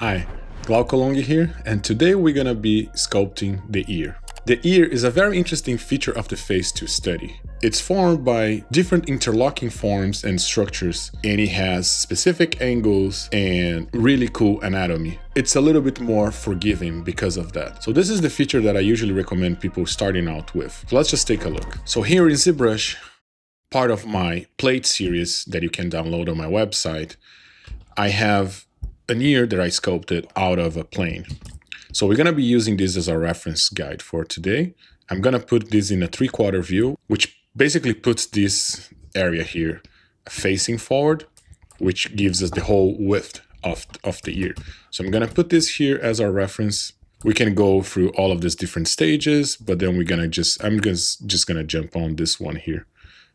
Hi, Glaucolongi here, and today we're gonna be sculpting the ear. The ear is a very interesting feature of the face to study. It's formed by different interlocking forms and structures, and it has specific angles and really cool anatomy. It's a little bit more forgiving because of that. So this is the feature that I usually recommend people starting out with. So let's just take a look. So here in ZBrush, part of my plate series that you can download on my website, I have an ear that I sculpted out of a plane. So we're going to be using this as our reference guide for today. I'm going to put this in a 3/4 view, which basically puts this area here facing forward, which gives us the whole width of the ear. So I'm going to put this here as our reference. We can go through all of these different stages, but then I'm just going to jump on this one here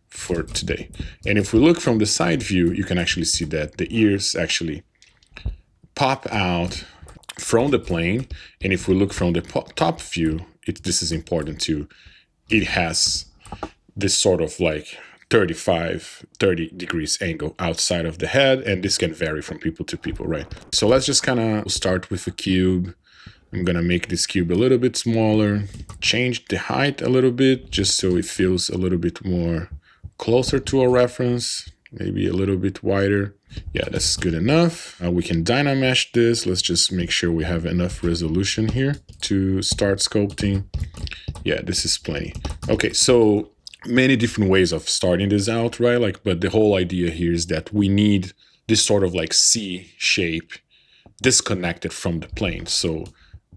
for today. And if we look from the side view, you can actually see that the ears actually pop out from the plane. And if we look from the top view, this is important too. It has this sort of like 30 degrees angle outside of the head, and this can vary from people to people, right? So let's just kind of start with a cube. I'm gonna make this cube a little bit smaller, change the height a little bit, just so it feels a little bit more closer to a reference, maybe a little bit wider. Yeah, that's good enough. We can dynamesh this. Let's just make sure we have enough resolution here to start sculpting. Yeah, this is plenty. Okay, so many different ways of starting this out, right? But the whole idea here is that we need this sort of like C shape disconnected from the plane. So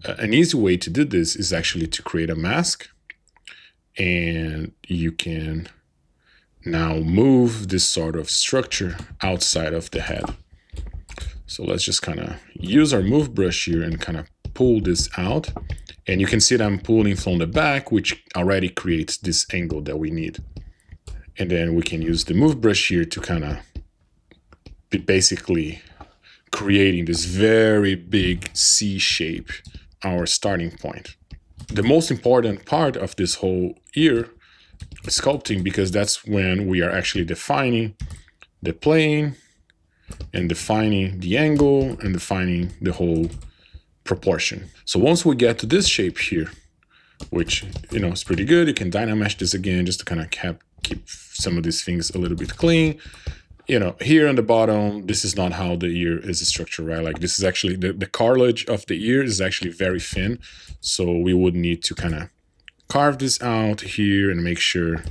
an easy way to do this is actually to create a mask, and you can now move this sort of structure outside of the head. So let's just kind of use our move brush here and kind of pull this out. And you can see that I'm pulling from the back, which already creates this angle that we need. And then we can use the move brush here to kind of be basically creating this very big C shape, our starting point. The most important part of this whole ear sculpting, because that's when we are actually defining the plane and defining the angle and defining the whole proportion. So once we get to this shape here, which is pretty good, you can dynamesh this again just to kind of keep some of these things a little bit clean. Here on the bottom, this is not how the ear is structured, right? Like this is actually the cartilage of the ear is actually very thin, so we would need to kind of carve this out here and make sure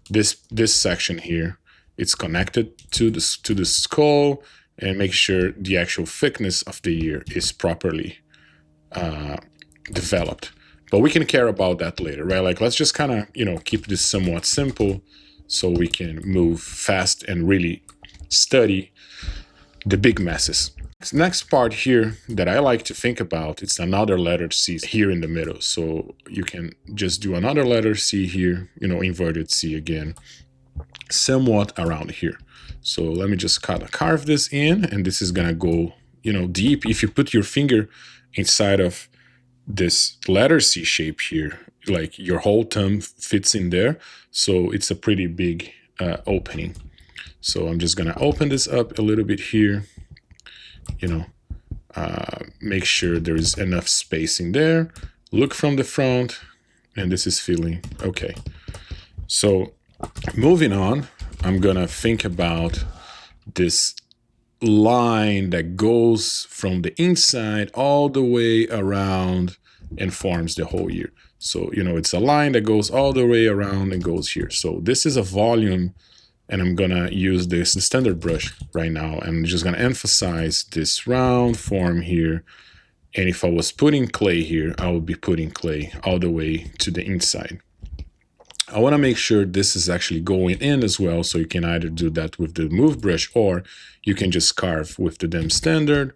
this section here it's connected to the skull, and make sure the actual thickness of the ear is properly developed. But we can care about that later, right? Like let's just kind of keep this somewhat simple so we can move fast and really study the big messes. Next part here that I like to think about, it's another letter C here in the middle. So you can just do another letter C here, inverted C again, somewhat around here. So let me just kind of carve this in, and this is gonna go, deep. If you put your finger inside of this letter C shape here, like your whole thumb fits in there. So it's a pretty big opening. So I'm just gonna open this up a little bit here. Make sure there is enough space in there. Look from the front, and this is feeling okay. So moving on, I'm gonna think about this line that goes from the inside all the way around and forms the whole ear. So, it's a line that goes all the way around and goes here. So this is a volume, and I'm gonna use the standard brush right now. I'm just gonna emphasize this round form here. And if I was putting clay here, I would be putting clay all the way to the inside. I wanna make sure this is actually going in as well. So you can either do that with the move brush, or you can just carve with the DEM standard,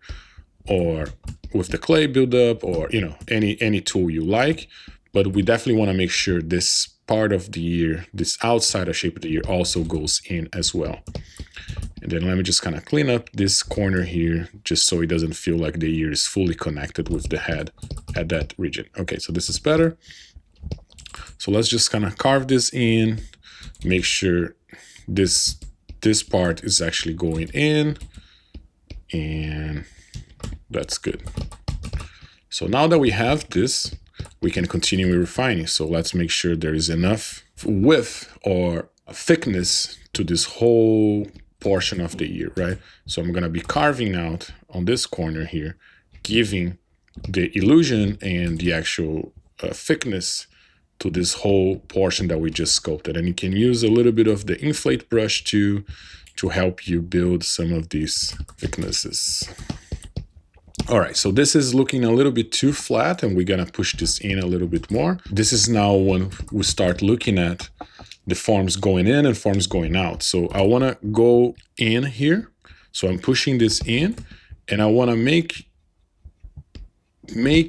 or with the clay buildup, or any tool you like. But we definitely wanna make sure this part of the ear, this outsider shape of the ear, also goes in as well. And then let me just kind of clean up this corner here, just so it doesn't feel like the ear is fully connected with the head at that region. Okay, so this is better. So let's just kind of carve this in, make sure this part is actually going in, and That's good. So now that we have this, we can continue refining. So let's make sure there is enough width or thickness to this whole portion of the ear, right? So I'm gonna be carving out on this corner here, giving the illusion and the actual thickness to this whole portion that we just sculpted. And you can use a little bit of the inflate brush to help you build some of these thicknesses. All right, so this is looking a little bit too flat, and we're gonna push this in a little bit more. This is now when we start looking at the forms going in and forms going out. So I wanna go in here. So I'm pushing this in, and I wanna make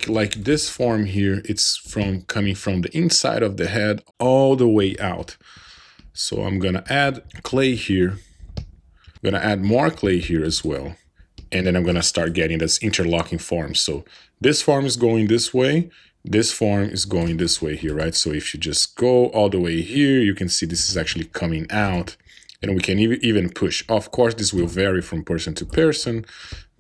like this form here, it's coming from the inside of the head all the way out. So I'm gonna add clay here. I'm gonna add more clay here as well. And then I'm gonna start getting this interlocking form. So this form is going this way, this form is going this way here, right? So if you just go all the way here, you can see this is actually coming out, and we can even push. Of course, this will vary from person to person,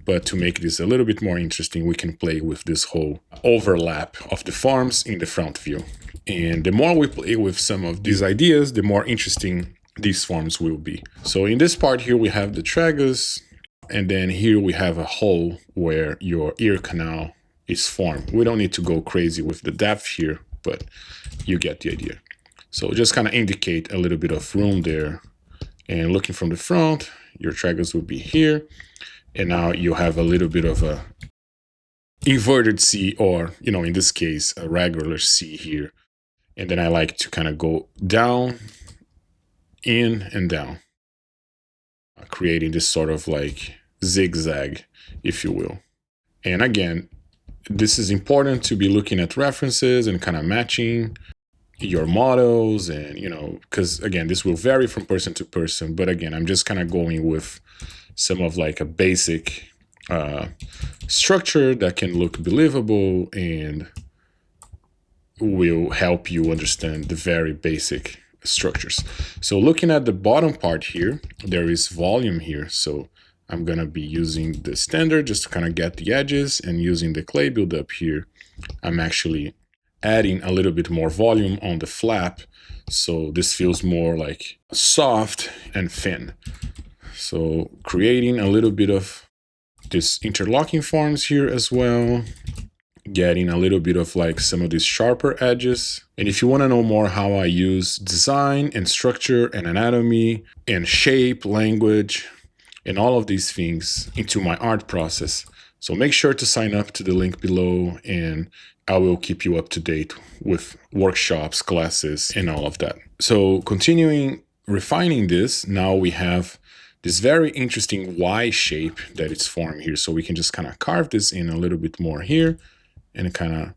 but to make this a little bit more interesting, we can play with this whole overlap of the forms in the front view. And the more we play with some of these ideas, the more interesting these forms will be. So in this part here, we have the tragus, and then here we have a hole where your ear canal is formed. We don't need to go crazy with the depth here, but you get the idea. So just kind of indicate a little bit of room there. And looking from the front, your tragus will be here. And now you have a little bit of a inverted C, or, in this case, a regular C here. And then I like to kind of go down, in, and down, creating this sort of like zigzag, if you will. And again, this is important to be looking at references and kind of matching your models, and because again, this will vary from person to person, but again, I'm just kind of going with some of like a basic structure that can look believable and will help you understand the very basic structures. So looking at the bottom part here, there is volume here. So I'm gonna be using the standard just to kind of get the edges, and using the clay buildup here, I'm actually adding a little bit more volume on the flap. So this feels more like soft and thin. So creating a little bit of this interlocking forms here as well, getting a little bit of like some of these sharper edges. And if you want to know more how I use design and structure and anatomy and shape, language, and all of these things into my art process, so make sure to sign up to the link below, and I will keep you up to date with workshops, classes, and all of that. So continuing refining this, now we have this very interesting Y shape that it's formed here. So we can just kind of carve this in a little bit more here and kind of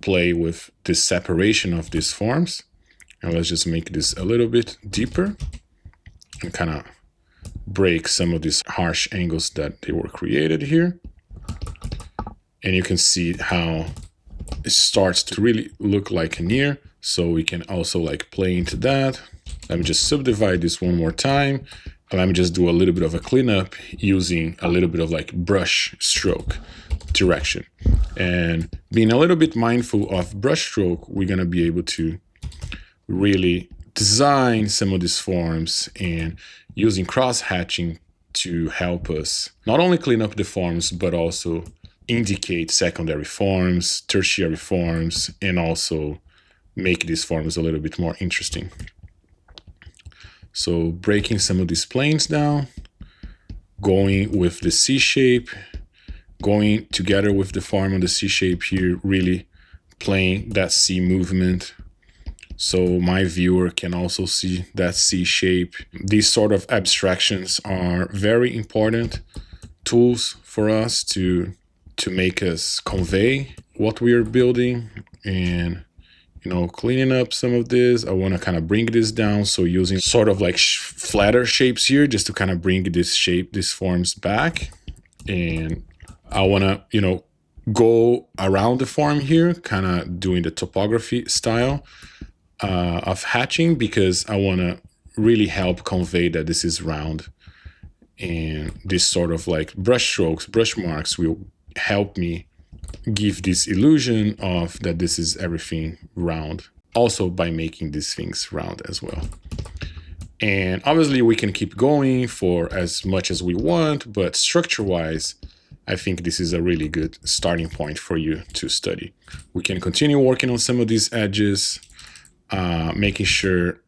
play with this separation of these forms. And let's just make this a little bit deeper and kind of break some of these harsh angles that they were created here. And you can see how it starts to really look like an ear. So we can also like play into that. Let me just subdivide this one more time. And let me just do a little bit of a cleanup using a little bit of like brush stroke direction. And being a little bit mindful of brush stroke, we're gonna be able to really design some of these forms, and using cross hatching to help us not only clean up the forms, but also indicate secondary forms, tertiary forms, and also make these forms a little bit more interesting. So breaking some of these planes down, going with the C shape, going together with the form on the C shape here, really playing that C movement. So my viewer can also see that C shape. These sort of abstractions are very important tools for us to make us convey what we are building. And cleaning up some of this, I want to kind of bring this down. So using sort of like flatter shapes here, just to kind of bring this shape, these forms back. And I want to, go around the form here, kind of doing the topography style of hatching, because I want to really help convey that this is round. And this sort of like brush strokes, brush marks will help me give this illusion of that this is everything round, also by making these things round as well. And obviously we can keep going for as much as we want, but structure-wise, I think this is a really good starting point for you to study. We can continue working on some of these edges, making sure,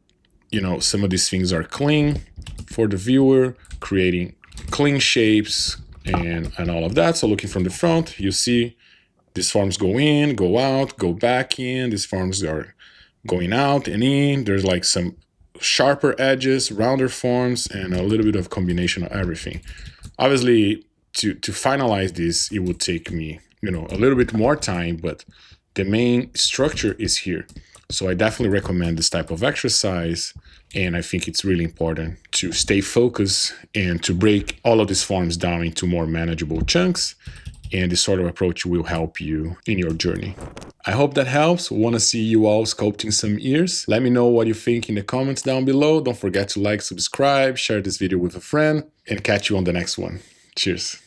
some of these things are clean for the viewer, creating clean shapes and all of that. So looking from the front, you see these forms go in, go out, go back in. These forms are going out and in. There's like some sharper edges, rounder forms, and a little bit of combination of everything. Obviously, to finalize this, it would take me, a little bit more time, but the main structure is here. So I definitely recommend this type of exercise, and I think it's really important to stay focused and to break all of these forms down into more manageable chunks. And this sort of approach will help you in your journey. I hope that helps. Want to see you all sculpting some ears? Let me know what you think in the comments down below. Don't forget to like, subscribe, share this video with a friend, and catch you on the next one. Cheers.